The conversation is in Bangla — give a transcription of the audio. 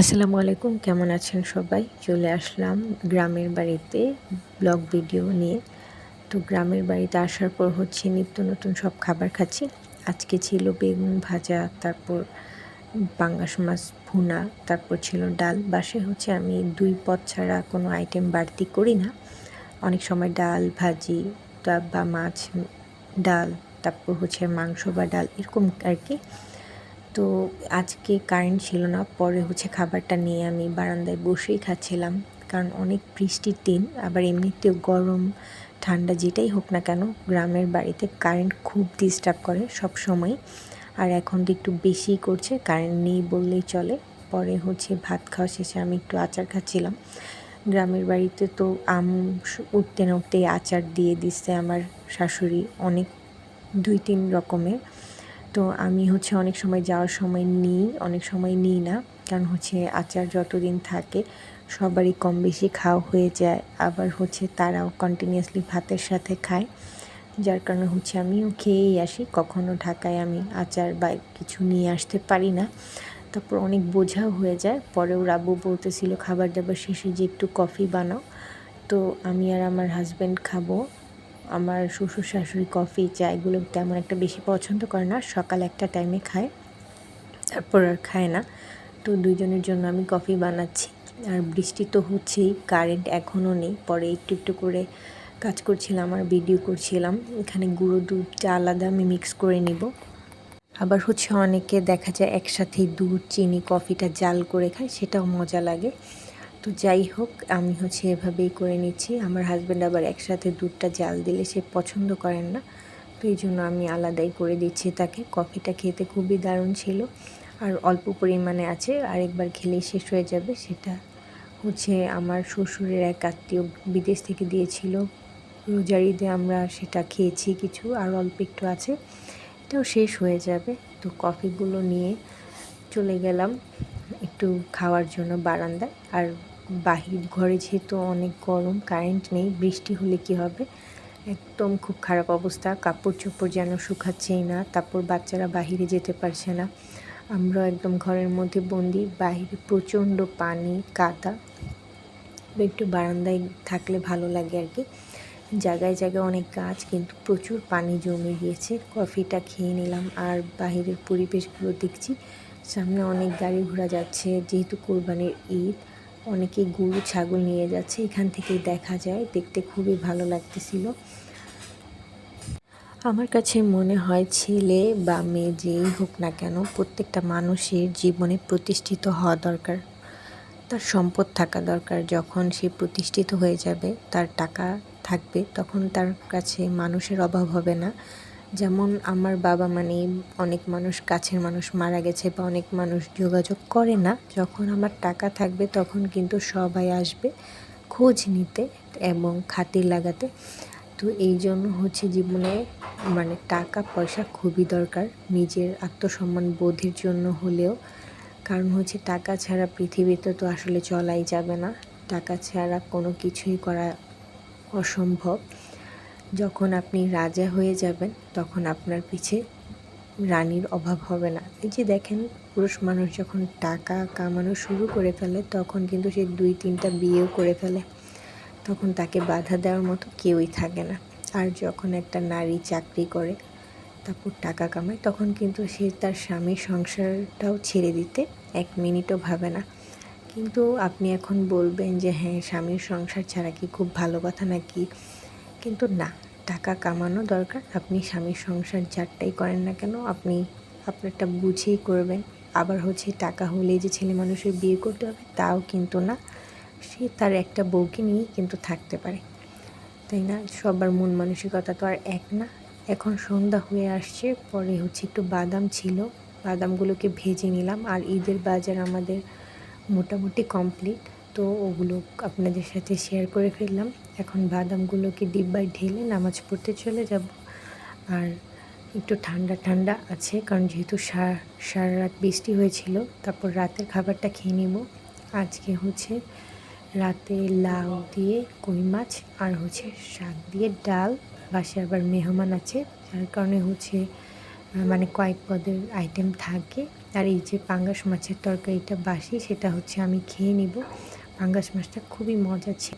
আসসালামু আলাইকুম, কেমন আছেন সবাই? চলে আসলাম গ্রামের বাড়িতে ব্লগ ভিডিও নিয়ে। তো গ্রামের বাড়িতে আসার পর হচ্ছে নিত্য নতুন সব খাবার খাচ্ছি। আজকে ছিল বেগুন ভাজা, তারপর পাঙ্গাস মাছ ভুনা, তারপর ছিল ডাল। বাসায় হচ্ছে আমি ২ পদ ছাড়া কোনো আইটেম বাড়তি করি না। অনেক সময় ডাল, ভাজি বা মাছ, ডাল, তারপর হচ্ছে মাংস বা ডাল এরকম আর কি। তো আজকে কারেন্ট ছিল না, পরে হচ্ছে খাবারটা নিয়ে আমি বারান্দায় বসেই খাচ্ছিলাম। কারণ অনেক বৃষ্টির দিন, আবার এমনিতেও গরম ঠান্ডা যেটাই হোক না কেন গ্রামের বাড়িতে কারেন্ট খুব ডিস্টার্ব করে সব সময়। আর এখন তো একটু বেশিই করছে, কারেন্ট নেই বললেই চলে। পরে হচ্ছে ভাত খাওয়া শেষে আমি একটু আচার খাচ্ছিলাম। গ্রামের বাড়িতে তো আম উঠতে না উঠতেই আচার দিয়ে দিচ্ছে আমার শাশুড়ি, অনেক ২-৩ রকমের। তো আমি হচ্ছে অনেক সময় যাওয়ার সময় নিই, অনেক সময় নিই না। কারণ হচ্ছে আচার যতদিন থাকে সবারই কম বেশি খাওয়া হয়ে যায়। আবার হচ্ছে তারাও কন্টিনিউয়াসলি ভাতের সাথে খায়। যার কারণে হচ্ছে আমিও খেয়েই আসি। কখনো ঢাকায় আমি আচার বা কিছু নিয়ে আসতে পারি না। তারপর অনেক বোঝাও হয়ে যায়। পরে ওর আব্বু বলতেছিল খাবার-দাবার শেষে যে একটু কফি বানাও। তো আমি আর আমার হাসব্যান্ড খাবো। আমার শ্বশুর শাশুড়ি কফি চা এগুলো তেমন একটা বেশি পছন্দ করে না, সকাল একটা টাইমে খায়, তারপর আর খায় না। তো দুজনের জন্য আমি কফি বানাচ্ছি। আর বৃষ্টি তো হচ্ছেই, কারেন্ট এখনও নেই। পরে একটু একটু করে কাজ করছিলাম আর ভিডিও করছিলাম। এখানে গুঁড়ো দুধটা আলাদা আমি মিক্স করে নিব। আবার হচ্ছে অনেকে দেখা যায় একসাথেই দুধ, চিনি, কফিটা জাল করে খায়, সেটাও মজা লাগে। তো যাই হোক, আমি হচ্ছে এভাবেই করে নিচ্ছি। আমার হাসব্যান্ড আবার একসাথে দুধটা জাল দিলে সে পছন্দ করেন না। তো এই জন্য আমি আলাদাই করে দিচ্ছি তাকে। কফিটা খেতে খুবই দারুণ ছিল, আর অল্প পরিমাণে আছে, আরেকবার খেলেই শেষ হয়ে যাবে। সেটা হচ্ছে আমার শ্বশুরের এক আত্মীয় বিদেশ থেকে দিয়েছিল। রোজার ঈদে আমরা সেটা খেয়েছি কিছু, আর অল্প একটু আছে, এটাও শেষ হয়ে যাবে। তো কফিগুলো নিয়ে চলে গেলাম একটু খাওয়ার জন্য বারান্দায়। আর বাহির ঘরে যেহেতু অনেক গরম, কারেন্ট নেই, বৃষ্টি হলে কি হবে, একদম খুব খারাপ অবস্থা। কাপড় চোপড় যেন শুকাচ্ছেই না, তারপর বাচ্চারা বাহিরে যেতে পারছে না, আমরা একদম ঘরের মধ্যে বন্দি। বাহিরে প্রচণ্ড পানি, কাদা। একটু বারান্দায় থাকলে ভালো লাগে আর কি। জায়গায় জায়গায় অনেক গাছ, কিন্তু প্রচুর পানি জমে গিয়েছে। কফিটা খেয়ে নিলাম আর বাহিরের পরিবেশগুলো দেখছি। সামনে অনেক গাড়ি ঘোড়া যাচ্ছে, যেহেতু কোরবানির ঈদ, অনেকেই গরু ছাগল নিয়ে যাচ্ছে, এখান থেকেই দেখা যায়। দেখতে খুবই ভালো লাগতেছিল। আমার কাছে মনে হয় ছেলে বা মেয়ে যেই হোক না কেন, প্রত্যেকটা মানুষের জীবনে প্রতিষ্ঠিত হওয়া দরকার। তার সম্পদ থাকা দরকার। যখন সে প্রতিষ্ঠিত হয়ে যাবে, তার টাকা থাকবে, তখন তার কাছে মানুষের অভাব হবে না। যেমন আমার বাবা, মানে অনেক মানুষ, কাছের মানুষ মারা গেছে বা অনেক মানুষ যোগাযোগ করে না। যখন আমার টাকা থাকবে তখন কিন্তু সবাই আসবে খোঁজ নিতে এবং খাতির লাগাতে। তো এই জন্য হচ্ছে জীবনে মানে টাকা পয়সা খুবই দরকার, নিজের আত্মসম্মান বোধের জন্য হলেও। কারণ হচ্ছে টাকা ছাড়া পৃথিবীতে তো আসলে চলাই যাবে না। টাকা ছাড়া কোনো কিছুই করা অসম্ভব। যখন আপনি রাজা হয়ে যাবেন তখন আপনার পিছে রানীর অভাব হবে না। এই যে দেখেন, পুরুষ মানুষ যখন টাকা কামানো শুরু করে ফেলে তখন কিন্তু সে 2-3টা বিয়েও করে ফেলে, তখন তাকে বাধা দেওয়ার মতো কেউই থাকে না। আর যখন একটা নারী চাকরি করে, তারপর টাকা কামায়, তখন কিন্তু সে তার স্বামীর সংসারটাও ছেড়ে দিতে 1 মিনিটও ভাবে না। কিন্তু আপনি এখন বলবেন যে হ্যাঁ, স্বামীর সংসার ছাড়া কি খুব ভালো কথা নাকি? কিন্তু না, টাকা কামানো দরকার। আপনি স্বামীর সংসার যারটাই করেন না কেন, আপনি আপনারটা বুঝেই করবেন। আবার হচ্ছে টাকা হলেই যে ছেলে মানুষের বিয়ে করতে হবে তাও কিন্তু না। সে তার একটা বউকে নিয়েই কিন্তু থাকতে পারে, তাই না? সবার মন মানসিকতা তো আর এক না। এখন সন্ধ্যা হয়ে আসছে, পরে হচ্ছে একটু বাদাম ছিল, বাদামগুলোকে ভেজে নিলাম। আর ঈদের বাজার আমাদের মোটামুটি কমপ্লিট, তো ওগুলো আপনাদের সাথে শেয়ার করে ফেললাম। এখন বাদামগুলোকে ডিব্বায় ঢেলে নামাজ পড়তে চলে যাব। আর একটু ঠান্ডা ঠান্ডা আছে, কারণ যেহেতু সারা রাত বৃষ্টি হয়েছিল। তারপর রাতের খাবারটা খেয়ে নিব। আজকে হচ্ছে রাতে লাউ দিয়ে কই মাছ আর হচ্ছে শাক দিয়ে ডাল। বাসায় আবার মেহমান আছে, যার কারণে হচ্ছে মানে কয়েক পদের আইটেম থাকে। আর এই যে পাঙ্গাস মাছের তরকারিটা বাসি, সেটা হচ্ছে আমি খেয়ে নিব। পাঙ্গাস মাছটা খুবই মজা ছিল।